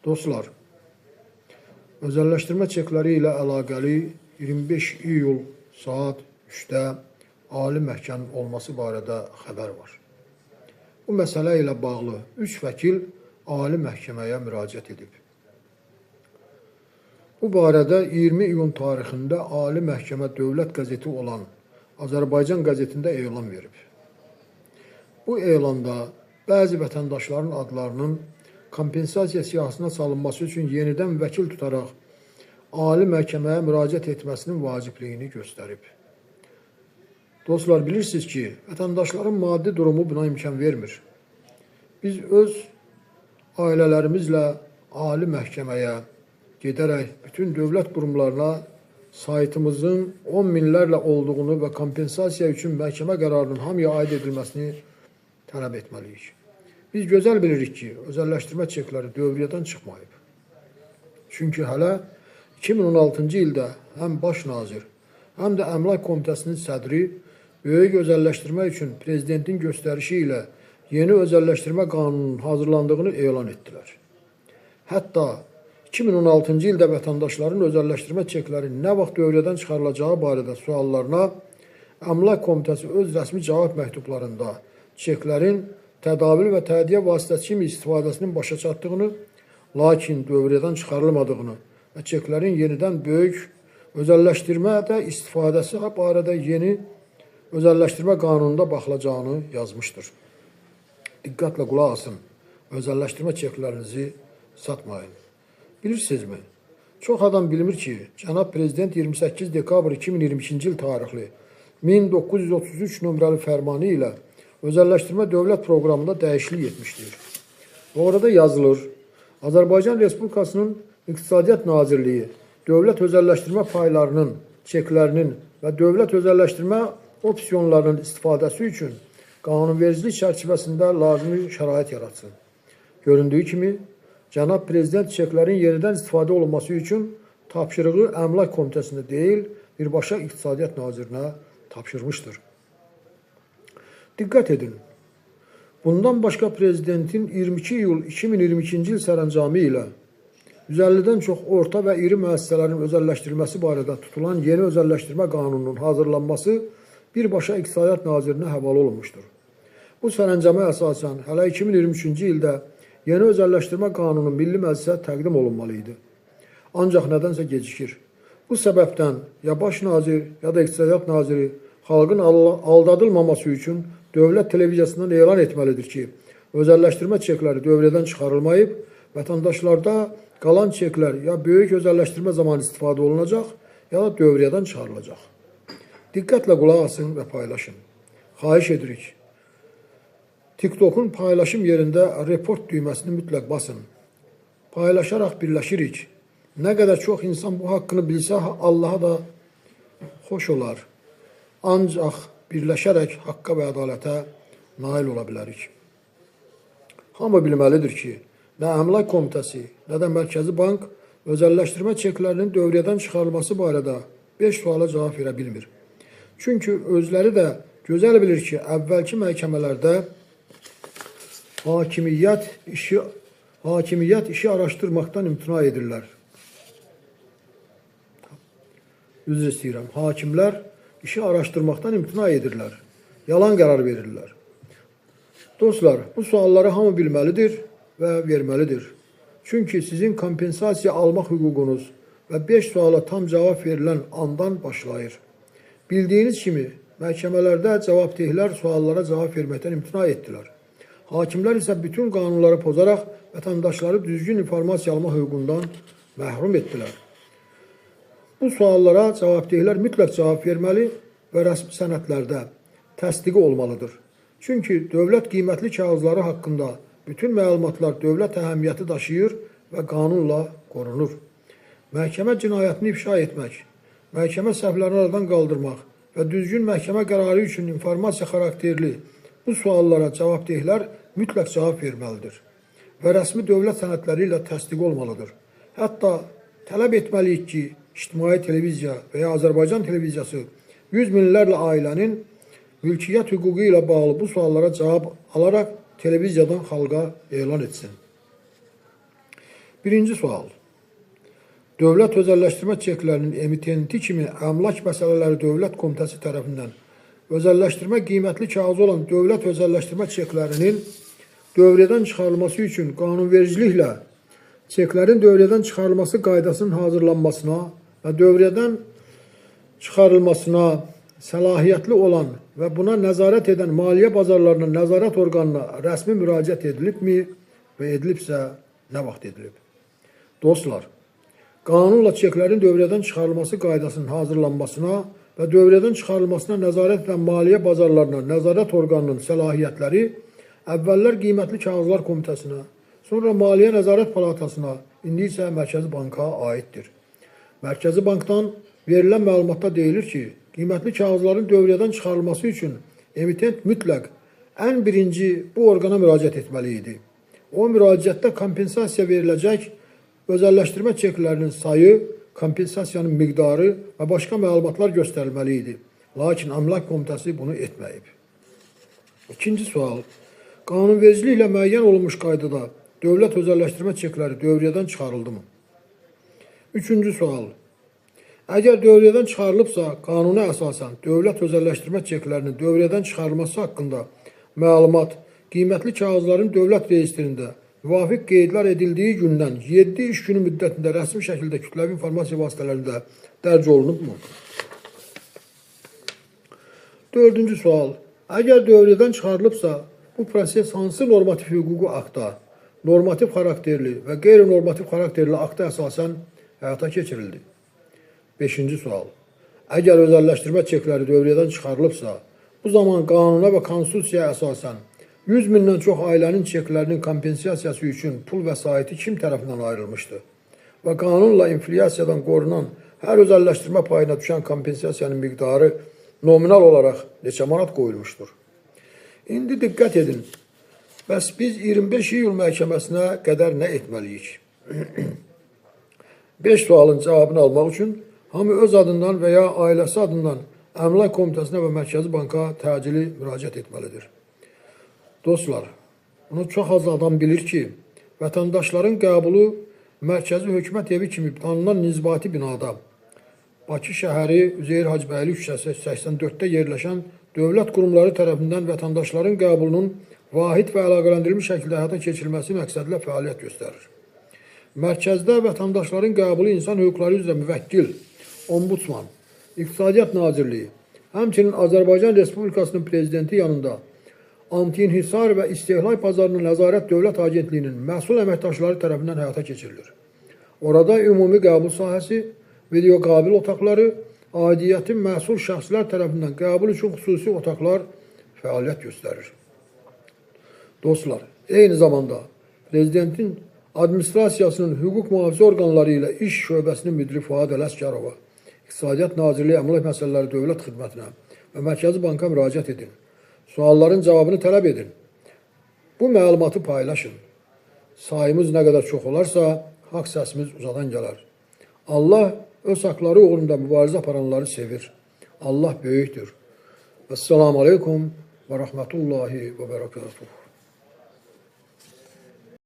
Dostlar, özəlləşdirmə çekləri ilə əlaqəli 25 iyul saat 3-də Ali Məhkəmənin olması barədə xəbər var. Bu məsələ ilə bağlı 3 vəkil Ali Məhkəməyə müraciət edib. Bu barədə 20 iyun tarixində Ali Məhkəmə dövlət qəzeti olan Azərbaycan qəzetində elan verib. Bu elanda bəzi vətəndaşların adlarının kompensasiya siyahısına salınması üçün yenidən vəkil tutaraq Ali Məhkəməyə müraciət etməsinin vacibliyini göstərib. Dostlar, bilirsiniz ki, vətəndaşların maddi durumu buna imkan vermir. Biz öz ailələrimizlə Ali Məhkəməyə gedərək bütün dövlət qurumlarına saytımızın 10 minlərlə olduğunu və kompensasiya üçün məhkəmə qərarının hamıya aid edilməsini tələb etməliyik. Biz gözəl bilirik ki, özəlləşdirmə çekləri dövriyyədən çıxmayıb. Çünki hələ 2016-cı ildə həm baş nazir, həm də Əmlak Komitəsinin sədri böyük özəlləşdirmə üçün prezidentin göstərişi ilə yeni özəlləşdirmə qanununun hazırlandığını elan etdilər. Hətta 2016-cı ildə vətəndaşların özəlləşdirmə çekləri nə vaxt dövriyyədən çıxarılacağı barədə suallarına Əmlak Komitəsi öz rəsmi cavab məktublarında çeklərin tədavül və təhdiyə vasitəsi kimi istifadəsinin başa çatdığını, lakin dövriyyədən çıxarılmadığını və çeklərin yenidən böyük özəlləşdirmədə istifadəsi barədə yeni özəlləşdirmə qanununda baxılacağını yazmışdır. Diqqətlə qulaq asın, özəlləşdirmə çeklərinizi satmayın. Bilirsinizmi? Çox adam bilmir ki, Cənab Prezident 28 dekabr 2022-ci il tarixli 1933 nömrəli fərmanı ilə özəlləşdirmə dövlət proqramında dəyişiklik etmişdir. Orada yazılır, Azərbaycan Respublikasının İqtisadiyyat Nazirliyi dövlət özəlləşdirmə paylarının, çeklərinin və dövlət özəlləşdirmə opsiyonlarının istifadəsi üçün qanunvericilik çərçivəsində lazımi şərait yaratsın. Göründüyü kimi, Cənab Prezident çeklərin yenidən istifadə olunması üçün tapşırığı Əmlak Komitəsində deyil, birbaşa İqtisadiyyat Nazirinə tapşırmışdır. Diqqət edin, bundan başqa Prezidentin 22 iyul 2022-ci il sərəncamı ilə 150-dən çox orta və iri müəssisələrin özəlləşdirilməsi barədə tutulan yeni özəlləşdirmə qanununun hazırlanması birbaşa İqtisadiyyat Nazirinə həvalə olunmuşdur. Bu sərəncama əsasən hələ 2023-cü ildə yeni özəlləşdirmə qanunu Milli Məclisə təqdim olunmalı idi. Ancaq nədənsə gecikir. Bu səbəbdən ya Baş Nazir, ya da İqtisadiyyat Naziri xalqın aldadılmaması üçün dövlət televiziyasından elan etməlidir ki, özəlləşdirmə çekləri dövriyyədən çıxarılmayıb, vətəndaşlarda qalan çeklər ya böyük özəlləşdirmə zamanı istifadə olunacaq, ya da dövriyyədən çıxarılacaq. Diqqətlə qulaq asın və paylaşın. Xahiş edirik. TikTok'un paylaşım yerində report düyməsini mütləq basın. Paylaşaraq birləşirik. Nə qədər çox insan bu haqqını bilsə, Allaha da xoş olar. Ancaq birləşərək haqqa və ədalətə nail ola bilərik. Hamı bilməlidir ki, nə Əmlak Komitəsi, nə də Mərkəzi Bank özəlləşdirmə çeklərinin dövriyyədən çıxarılması barədə 5 suala cavab verə bilmir. Çünki özləri də gözəl bilir ki, əvvəlki məhkəmələrdə hakimiyyət işi araşdırmaqdan imtina edirlər. Üzr istəyirəm, hakimlər işi araşdırmaqdan imtina edirlər. Yalan qərar verirlər. Dostlar, bu sualları hamı bilməlidir və verməlidir. Çünki sizin kompensasiya almaq hüququnuz və 5 suala tam cavab verilən andan başlayır. Bildiyiniz kimi, məhkəmələrdə cavabdehlər suallara cavab verməkdən imtina etdilər. Hakimlər isə bütün qanunları pozaraq vətəndaşları düzgün informasiya alma hüququndan məhrum etdilər. Bu suallara cavabdehlər mütləq cavab verməli və rəsmi sənədlərdə təsdiqi olmalıdır. Çünki dövlət qiymətli kağızları haqqında bütün məlumatlar dövlət əhəmiyyəti daşıyır və qanunla qorunur. Məhkəmə cinayətini ifşa etmək, məhkəmə səhvlərini aradan qaldırmaq və düzgün məhkəmə qərarı üçün informasiya xarakterli bu suallara cavabdehlər mütləq cavab verməlidir və rəsmi dövlət sənədləri ilə təsdiq olmalıdır. Hətta tələb etməliyik ki, İctimai televiziya və ya Azərbaycan televiziyası 100 minlərlə ailənin mülkiyyət hüququ ilə bağlı bu suallara cavab alaraq televiziyadan xalqa elan etsin. Birinci sual. Dövlət özəlləşdirmə çeklərinin emitenti kimi Əmlak Məsələləri Dövlət Komitəsi tərəfindən özəlləşdirmə qiymətli kağızı olan dövlət özəlləşdirmə çeklərinin dövrədən çıxarılması üçün qanunvericiliklə çeklərin dövrədən çıxarılması qaydasının hazırlanmasına və dövrədən çıxarılmasına səlahiyyətli olan və buna nəzarət edən maliyyə bazarlarının nəzarət orqanına rəsmi müraciət edilibmi və edilibsə nə vaxt edilib? Dostlar, qanunla çeklərin dövrədən çıxarılması qaydasının hazırlanmasına və dövrədən çıxarılmasına nəzarət edən maliyyə bazarlarına nəzarət orqanının səlahiyyətləri əvvəllər Qiymətli Kağızlar Komitəsinə, sonra Maliyyə Nəzarət Palatasına, indi isə Mərkəzi Banka aiddir. Mərkəzi Bankdan verilən məlumatda deyilir ki, qiymətli kağızların dövrədən çıxarılması üçün emitent mütləq ən birinci bu orqana müraciət etməli idi. O müraciətdə kompensasiya veriləcək özəlləşdirmə çeklərinin sayı, kompensasiyanın miqdarı və başqa məlumatlar göstərilməli idi. Lakin Əmlak Komitəsi bunu etməyib. İkinci sual. Qanunvericiliklə müəyyən olunmuş qaydada dövlət özəlləşdirmə çekləri dövrədən çıxarıldı mı? Üçüncü sual. Əgər dövrədən çıxarılıbsa, qanuna əsasən dövlət özəlləşdirmə çeklərinin dövrədən çıxarılması haqqında məlumat qiymətli kağızların dövlət reyestrində müvafiq qeydlər edildiyi gündən 7 iş günü müddətində rəsmi şəkildə kütləvi informasiya vasitələrində dərc olunubmu? Dördüncü sual. Əgər dövrədən çıxarılıbsa, bu proses hansı normativ hüquqi akta, normativ xarakterli və qeyri-normativ xarakterli akta əsasən həyata keçirildi? Beşinci sual. Əgər özəlləşdirmə çekləri dövrədən çıxarılıbsa, bu zaman qanuna və konstitusiyaya əsasən 100 mindən çox ailənin çeklərinin kompensasiyası üçün pul vəsaiti kim tərəfindən ayrılmışdı? Və qanunla inflyasiyadan qorunan hər özəlləşdirmə payına düşən kompensasiyanın miqdarı nominal olaraq neçə manat qoyulmuşdur? İndi diqqət edin. Bəs biz 25 iyul məhkəməsinə qədər nə etməliyik? 5 sualın cavabını almaq üçün hamı öz adından və ya ailəsi adından Əmlak Komitəsinə və Mərkəzi Banka təcili müraciət etməlidir. Dostlar, bunu çox az adam bilir ki, vətəndaşların qəbulu Mərkəzi Hökumət Evi kimi tanınan nizbati binada Bakı şəhəri Üzeyir Hacıbəyli küçəsi 84-də yerləşən dövlət qurumları tərəfindən vətəndaşların qəbulunun vahid və əlaqələndirilmiş şəkildə həyata keçirilməsi məqsədilə fəaliyyət göstərir. Mərkəzdə vətəndaşların qəbulu insan hüquqları üzrə müvəkkil, ombudsman, İqtisadiyyat Nazirliyi, həmçinin Azərbaycan Respublikasının prezidenti yanında Anti-inhisar və İstehlak Bazarının Nəzarət Dövlət Agentliyinin məsul əməkdaşları tərəfindən həyata keçirilir. Orada ümumi qəbul sahəsi, video qabil otaqları, aidiyyətin məsul şəxslər tərəfindən qəbul üçün xüsusi otaqlar fəaliyyət göstərir. Dostlar, eyni zamanda Prezidentin Administrasiyasının hüquq mühafizə orqanları ilə iş şöbəsinin müdiri Fuad Ələsgərova, İqtisadiyyat Nazirliyi Əmlak Məsələləri Dövlət Xidmətinə və Mərkəzi Banka müraciət edin. Sualların cavabını tələb edin. Bu məlumatı paylaşın. Sayımız nə qədər çox olarsa, haqq səsimiz uzadan gələr. Allah öz haqları uğrunda mübarizə aparanları sevir. Allah böyükdür. Esselamu aleykum və rəhmətullahi və bərəkatuhu.